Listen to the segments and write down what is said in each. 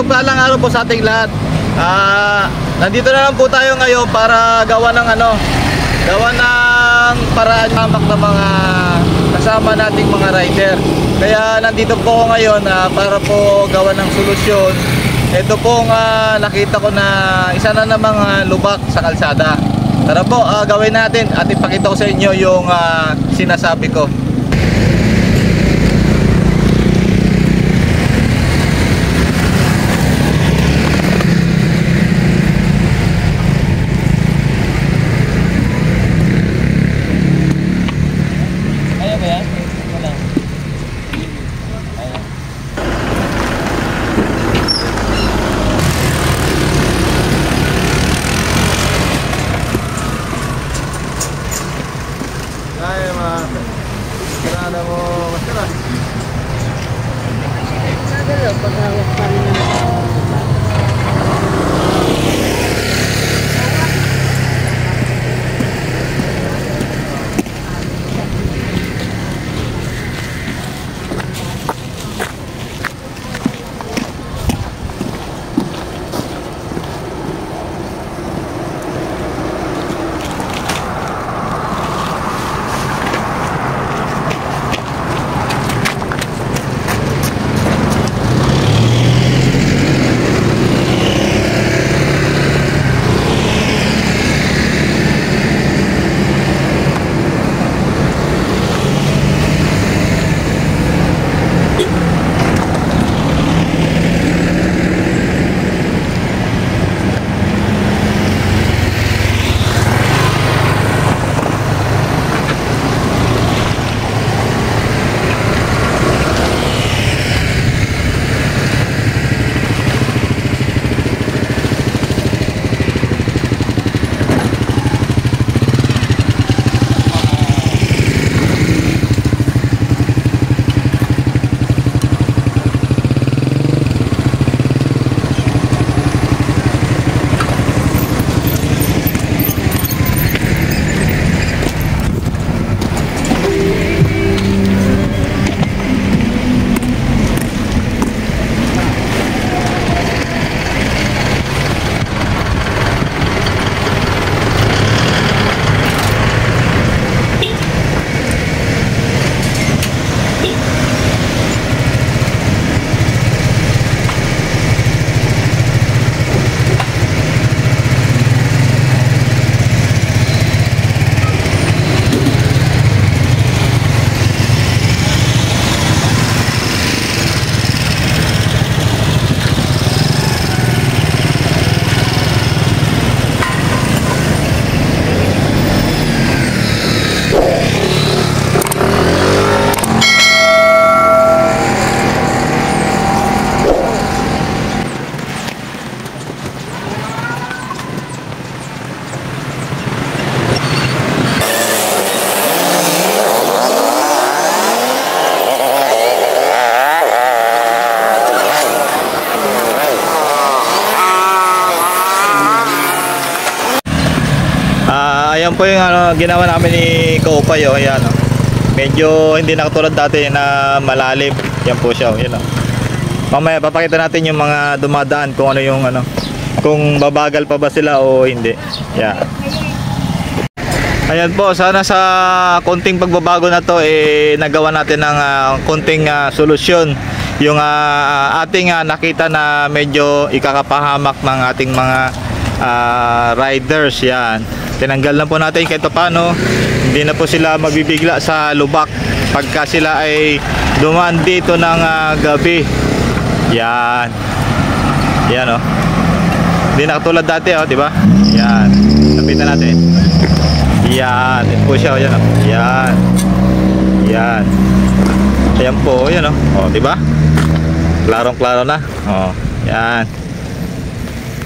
mapagpalang araw po sa ating lahat. Nandito na lang po tayo ngayon para gawa ng paraan hamak ng mga kasama nating mga rider. Kaya nandito po ako ngayon para po gawa ng solusyon. Ito pong nakita ko na isa na namang lubak sa kalsada. Tara po, gawin natin at ipakita ko sa inyo yung sinasabi ko. Ayan po yung ginawa namin ni Kaupay. Ayan, medyo hindi na katulad dati na malalim. Yan po siya. Ayan, mamaya papakita natin yung mga dumadaan kung ano yung kung babagal pa ba sila o hindi. Yan. Ayan po, sana sa konting pagbabago na to nagawa natin ng konting solusyon yung ating nakita na medyo ikakapahamak ng ating mga riders. Yan, tinanggal na po natin kahit paano. Hindi na po sila mabibigla sa lubak pagka sila ay dumaan dito ng gabi. Yan. Yan hindi na katulad dati di ba? Yan, lapitan natin. Yan, yan po siya. Yan yan. Yan. Ayan po, yan di ba? Klarong-klaro na. Yan.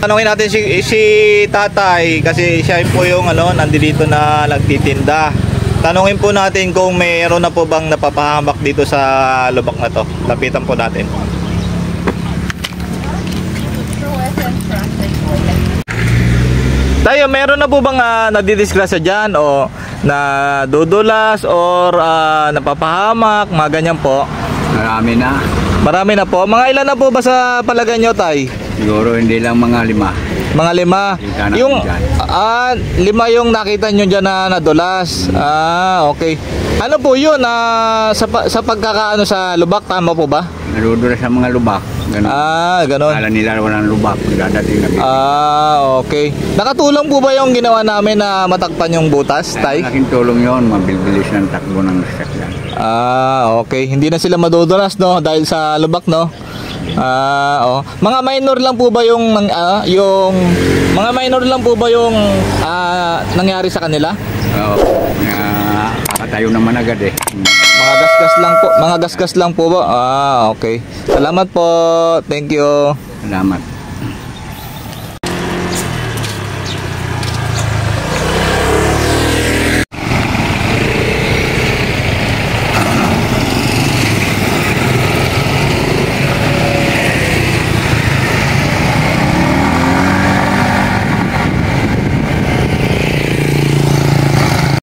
Tanungin natin si tatay kasi siya po yung nandito na nagtitinda. Tanungin po natin kung mayroon na po bang napapahamak dito sa lubak na to. Lapitan po natin. Tayo, meron na po bang nadidisgrasya dyan o nadudulas or napapahamak, mga ganyan po? Marami na. Marami na po. Mga ilan na po ba sa palagay nyo, tay? Siguro hindi lang mga 5. Mga 5. Kita natin Yung dyan. 5 yung nakita nyo dyan na nadulas. Okay. Ano po yun? Sa pagkakaano sa lubak, tama po ba? Nadudulas sa mga lubak. Ganun. Ganon. Akala nila walang lubak. Dadating na. Okay. Nakatulong po ba yung ginawa namin na matakpan yung butas, tay? Malaking tulong yun. Mabibilis ng takbo ng sasakyan. Okay. Hindi na sila madudulas, no? Dahil sa lubak, no? Mga minor lang po ba yung mga minor lang po ba yung nangyari sa kanila? Oo. Kakatayo naman agad eh. Mga gasgas lang po. Mga gasgas lang po ba? Okay. Salamat po. Thank you. Salamat.